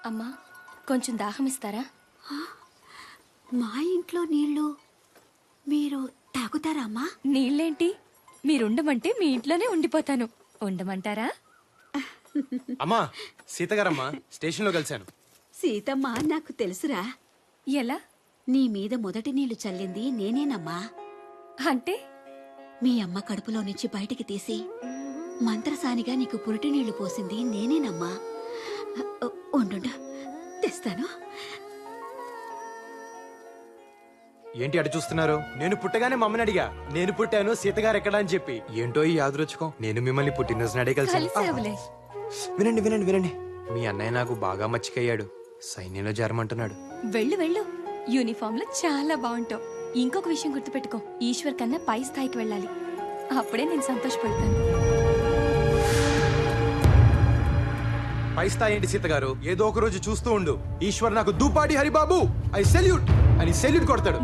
అమ్మా, కొంచెం దాహం ఇస్తారా? మా ఇంట్లో నీళ్లు మీరు తాగుతారా అమ్మా? నీళ్ళేంటి, మీరుండమంటే మీ ఇంట్లోనే ఉండిపోతాను. ఉండమంటారా? అమ్మా, సీతగారమ్మా, స్టేషన్లో కలిశాను. సీతమ్మ నాకు తెలుసురా. ఎలా? నీ మీద మొదటి నీళ్లు చల్లింది నేనేనమ్మా. అంటే మీ అమ్మ కడుపులో నుంచి బయటికి తీసి మంత్రసానిగా నీకు పురిటి నీళ్లు పోసింది నేనేనమ్మా. ఉండు, తెస్తాను. ఏంటి అటు చూస్తున్నారు? నేను పుట్టగానే మమ్మని అడిగా, నేను పుట్టాను సీతగారు ఎక్కడా అని చెప్పి. ఏంటో ఈ యాదృచ్ఛికం, నేను మిమ్మల్ని పుట్టినరోజు నాడే కలిసాను. కలిసేవులే. వినండి వినండి వినండి, మీ అన్నయ్య నాకు బాగా మచ్చికయ్యాడు, సైన్యంలో చేరమంటున్నాడు. వెళ్ళు వెళ్ళు, యూనిఫామ్ లో చాలా బాగుంటావు. ఇంకొక విషయం గుర్తుపెట్టుకో, ఈశ్వర్ కన్నా పై స్థాయికి వెళ్ళాలి. అప్పుడే నేను సంతోషపడతాను. పై స్థాయి ఏంటి సీతగారు, ఏదో ఒక రోజు చూస్తూ ఉండు, ఈశ్వర్ నాకు దూపాటి హరిబాబు ఐ సెల్యూట్ అని సెల్యూట్ కొడతాడు.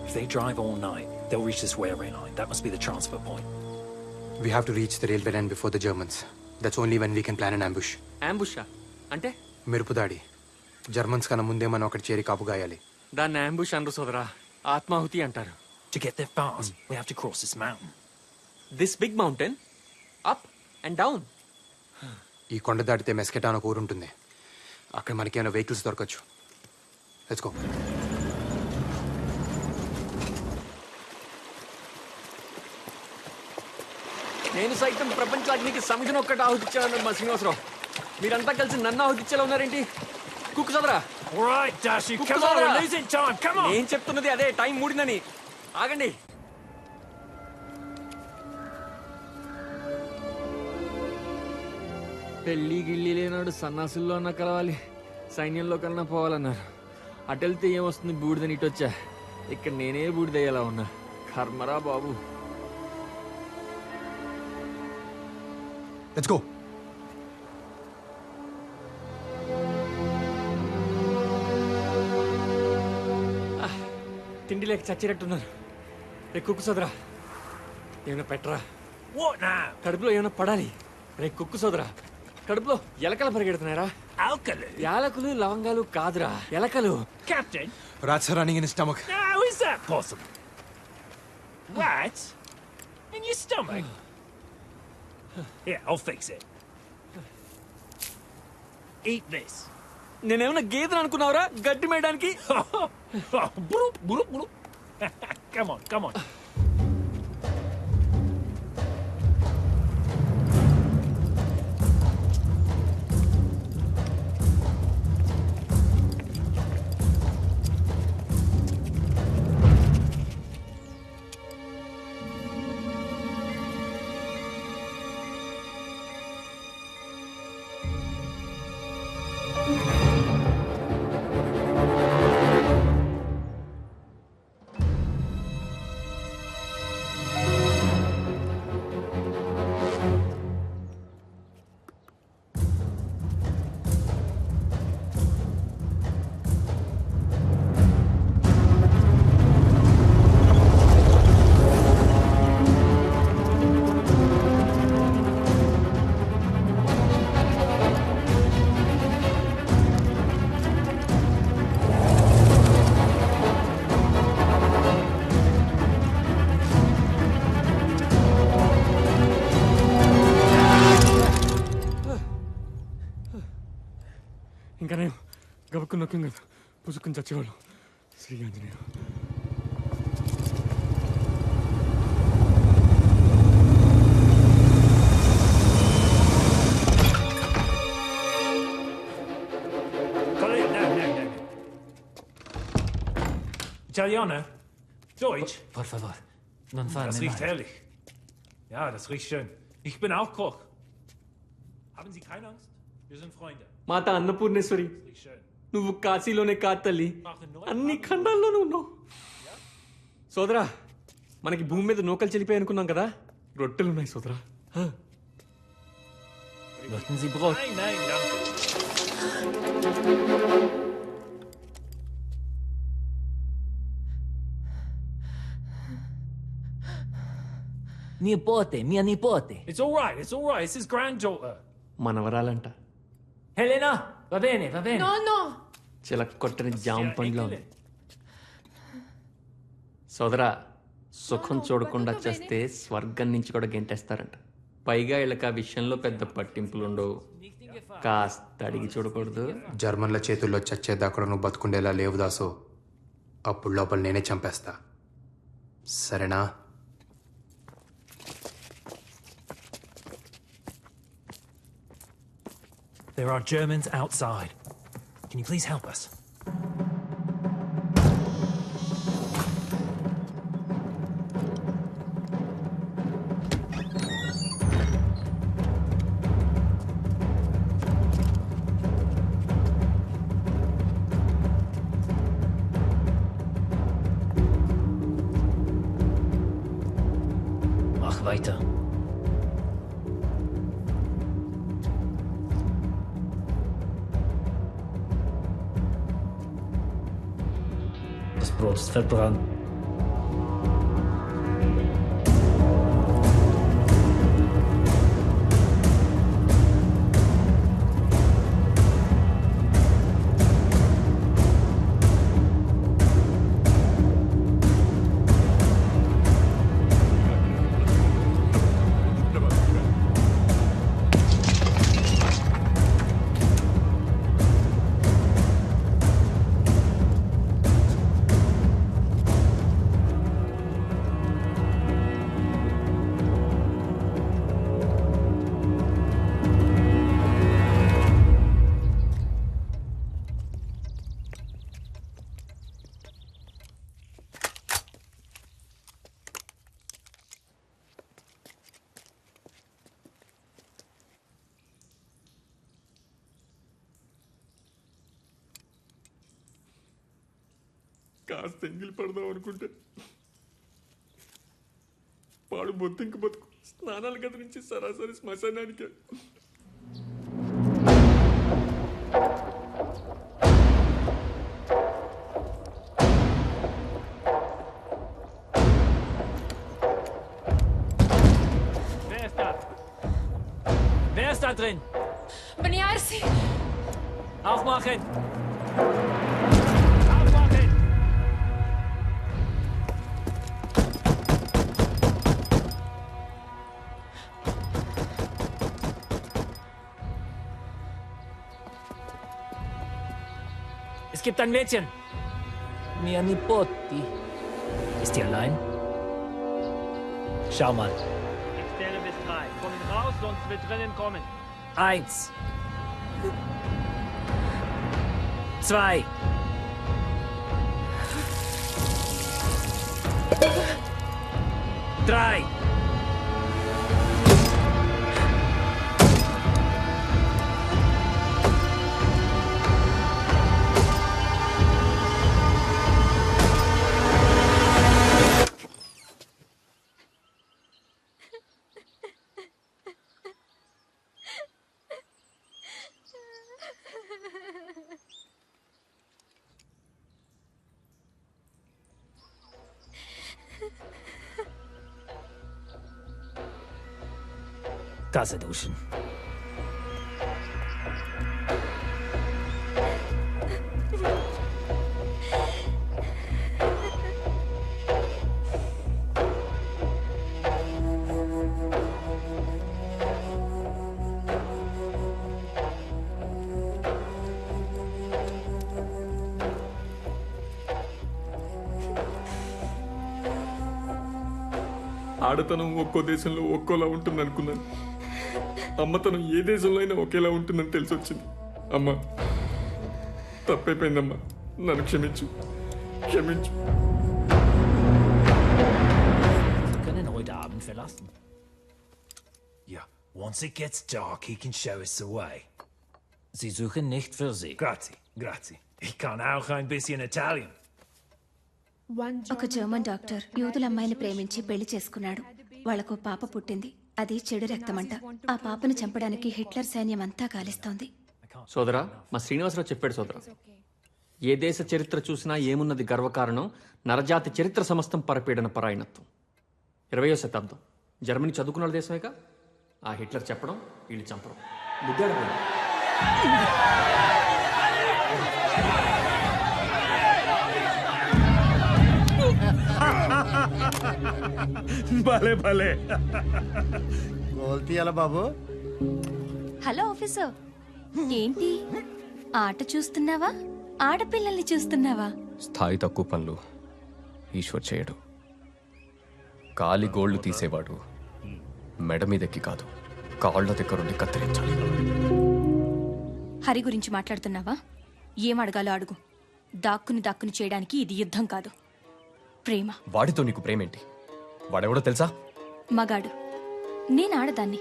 If they drive all night, they'll reach this railway line. That must be the transfer point. We have to reach the railway line before the Germans. That's only when we can plan an ambush. అంబుషా అంటే? మెరుపు దాడి. Germans కన్నా ముందే మనం అక్కడ చేరి కాపు గాయాలి. దాన్ని ambush అనరు సోదరా, ఆత్మాహుతి అంటారు. To get there fast, we have to cross this mountain. This big mountain, up and down. ఈ కొండ దాటితే మెస్కెటా అని ఒక ఊరు ఉంటుంది. అక్కడ మనకేమైనా వెహికల్స్ దొరకచ్చు. Let's go. నేను సైతం ప్రపంచానికి సమిధిని ఒక్కటి ఆహుతిచ్చానన్నాడు మా శ్రీనివాసరావు. మీరంతా కలిసి నన్ను ఆహుతిచ్చేలా ఉన్నారేంటి? కుక్కు సోదరా, All right, Dashi, Kuku come on, Sodra. we're losing time. Come on. నేను చెప్తున్నది అదే, టైం మూడిందని. ఆగండి. పెళ్లి గిళ్ళి లేనాడు సన్నాసుల్లో అన్నా కలవాలి, సైన్యంలో కన్నా పోవాలన్నారు. అటెళ్తే ఏమొస్తుంది, బూడిదని ఇటొచ్చా. ఇక్కడ నేనే బూడిదయ్యేలా ఉన్నా. కర్మరా బాబు. Let's go. తిండి లేక చచ్చినట్టున్నారు. రే కుక్కు సోదరా, ఏమైనా పెట్టరా. What now? కడుపులో ఏమైనా పడాలి. రే కుక్కు సోదరా, కడుపులో ఎలకలు పరిగెడుతున్నాయరా. Alkali? యాలకులు లవంగాలు కాదురా, ఎలకలు. Captain? Rats are running in his stomach. How is that possible? Rats? In your stomach? Here, I'll fix it. Eat this. నేనేమన్నా గేదెలు అనుకున్నావురా గడ్డి మేయడానికి? Bloop, bloop, bloop. Come on, come on. సౌఖ్యం కదా పుసుకుని చచ్చేవాళ్ళు. Shri Anjaneya. Kollege, no. Italiano? Deutsch? Por favor, non Das farne riecht male. herrlich. Ja, das riecht schön. Ich bin auch Koch. Haben Sie keine Angst? Wir sind Freunde. మాత Annapurneshwari, Das riecht schön. నువ్వు కాశీలోనే కాదు తల్లి, Machen nur అన్ని ఖండాల్లోనూ ఉన్నావు. సోదరా, మనకి భూమి మీద నూకలు చెల్లిపోయి అనుకున్నాం కదా, రొట్టెలు ఉన్నాయి సోదరా. Möchten Sie Brot? Nein, danke. Nipote, mia nipote. It's all right. It's his granddaughter. మనవరాలంట, Helena, va bene, va bene. చిలక్కొట్టని జామ పండ్లో ఉంది. Enkelin. సోదరా, సుఖం చూడకుండా చేస్తే స్వర్గం నుంచి కూడా గెంటేస్తారంట. పైగా వీళ్ళకి ఆ విషయంలో పెద్ద పట్టింపులుండవు. కాస్త అడిగి చూడకూడదు. జర్మన్ల చేతుల్లో చచ్చేదాకా కూడా నువ్వు బతుకుండేలా లేవు దాసు. అప్పుడు లోపల నేనే చంపేస్తా, సరేనా? There are Germans outside. Can you please help us? Mach weiter. Das Brot ist verbrannt. కాస్త ఎంగిలి పడదాం అనుకుంటే పాడు బొత్తింక బతుకు స్నానాల గది నుంచి సరాసరి శ్మశానానికి. Wer ist da? Wer ist da drin? Beniarsi! Aufmachen! Es gibt ein Mädchen. Mia Nipoti. Ist die allein? Schau mal. Ich zähle bis 3. Kommen raus, sonst wird drinnen kommen. 1. 2. 3. Tasse duschen. ఆడతనం ఒక్కో దేశంలో ఒక్కోలా ఉంటుంది అనుకున్నాను. అమ్మతనం ఏ దేశంలో అయినా ఒకేలా ఉంటుందని తెలిసి వచ్చింది. అమ్మ, తప్పైపోయిందమ్మా, నన్ను క్షమించు, క్షమించు. Wir können heute Abend verlassen. Ja, once it gets dark, he can show us the way. Sie suchen nicht für Sie. Grazie, grazie. Ich kann auch ein bisschen Italian. ఒక జర్మన్ డాక్టర్ యూదుల అమ్మాయిని ప్రేమించి పెళ్లి చేసుకున్నాడు. వాళ్లకు పాప పుట్టింది. అది చెడు రక్తమంట. ఆ పాపను చంపడానికి హిట్లర్ సైన్యం అంతా కాలిస్తోంది. సోదరా, మా శ్రీనివాసరావు చెప్పాడు సోదరా, ఏ దేశ చరిత్ర చూసినా ఏమున్నది గర్వకారణం, నరజాతి చరిత్ర సమస్తం పరపీడన పరాయణత్వం. 20వ శతాబ్దం జర్మనీ చదువుకున్న దేశమేగా. ఆ హిట్లర్ చెప్పడం, వీళ్ళు చంపడం. బుద్ధాడు భలే భలే. గోల్ తీయాల బాబు. హలో ఆఫీసర్, ఏంటి ఆట చూస్తున్నావా, ఆడపిల్లల్ని చూస్తున్నావా? స్థాయి తక్కువ పనులు ఈశ్వర్ చేయడు. కాలి గోళ్లు తీసేవాడు మెడ మీదెక్కి కాదు, కాళ్ళ దగ్గరుండి కత్తిరించాలి. హరి గురించి మాట్లాడుతున్నావా? ఏం అడగాలో అడుగు. దాక్కుని చేయడానికి ఇది యుద్ధం కాదు, ప్రేమ. వాడితో నీకు ప్రేమేంటి? వాడెవడో తెలుసా? మగాడు. నేను ఆడదాన్ని.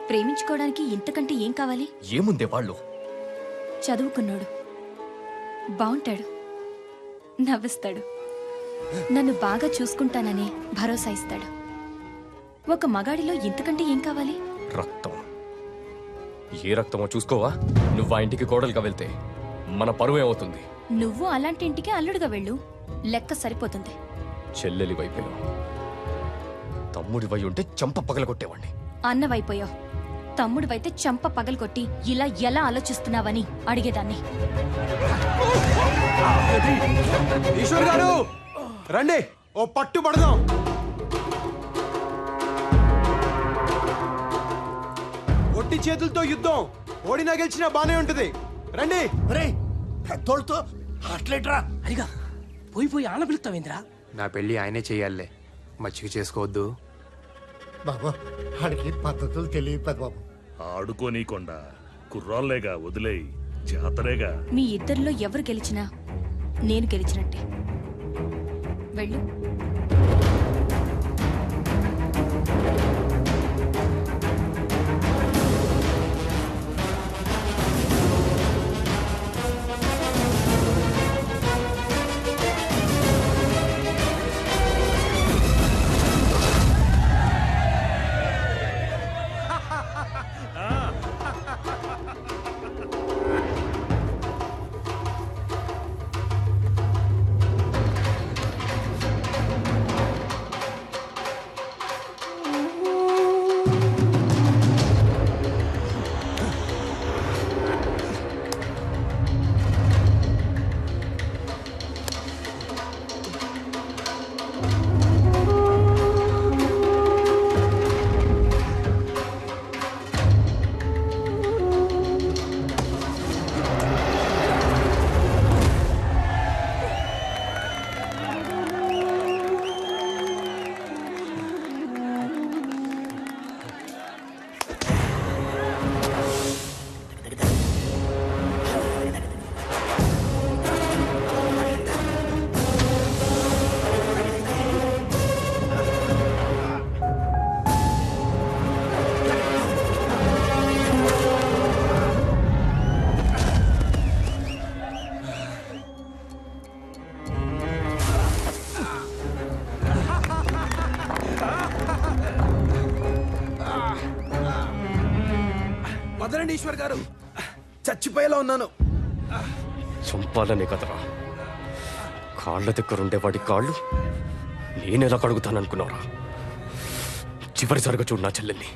ప్రేమించుకోవడానికి ఇంతకంటే ఏం కావాలి? ఏముందే వాళ్ళు? చదువుకున్నాడు, బాగుంటాడు, నవ్విస్తాడు, నన్ను బాగా చూసుకుంటానని భరోసా ఇస్తాడు. ఒక మగాడిలో ఇంతకంటే ఏం కావాలి? రక్తం. ఏ రక్తమో చూసుకోవా? నువ్వు ఆ ఇంటికి కోడలుగా వెళ్తే మన పరువు ఏమవుతుంది? నువ్వు అలాంటి ఇంటికి అల్లుడుగా వెళ్ళు, లెక్క సరిపోతుంది. చెల్లెలి వైపులో తమ్ముడి వై ఉంటే చంప పగలగొట్టేవాణ్ణి. అన్నవైపోయావు. తమ్ముడివైతే చంప పగలగొట్టి ఇలా ఎలా ఆలోచిస్తున్నావని అడిగేదాన్ని. ఈశ్వర్ గారు రండి, ఓ పట్టు పడదాం. ఒట్టి చేతులతో యుద్ధం, ఓడినా గెలిచినా బానే ఉంటది. రండి. పెద్దోళ్ళతో అట్లేట్రా అడిగా పోయి ఆన పిలుస్తావేంద్రా? నా పెళ్లి ఆయనే చెయ్యాలే, మచ్చిక చేసుకోవద్దు. బాబు ఆడికి పద్ధతులు తెలియదు పెద్ద బాబు. ఆడుకోనీకొండా కుర్రాళ్ళేగా, వదిలేయి, జాతరేగా. మీ ఇద్దరిలో ఎవరు గెలిచినా నేను గెలిచినట్టే. వెళ్ళు. వదలండి ఈశ్వర్ గారు, చచ్చిపోయేలా ఉన్నాను. చంపాలనే కదరా, కాళ్ళ దగ్గరుండే వాడి కాళ్ళు నేనెలా కడుగుతాననుకున్నావురా? చివరిసారిగా చూడు నా చెల్లెల్ని.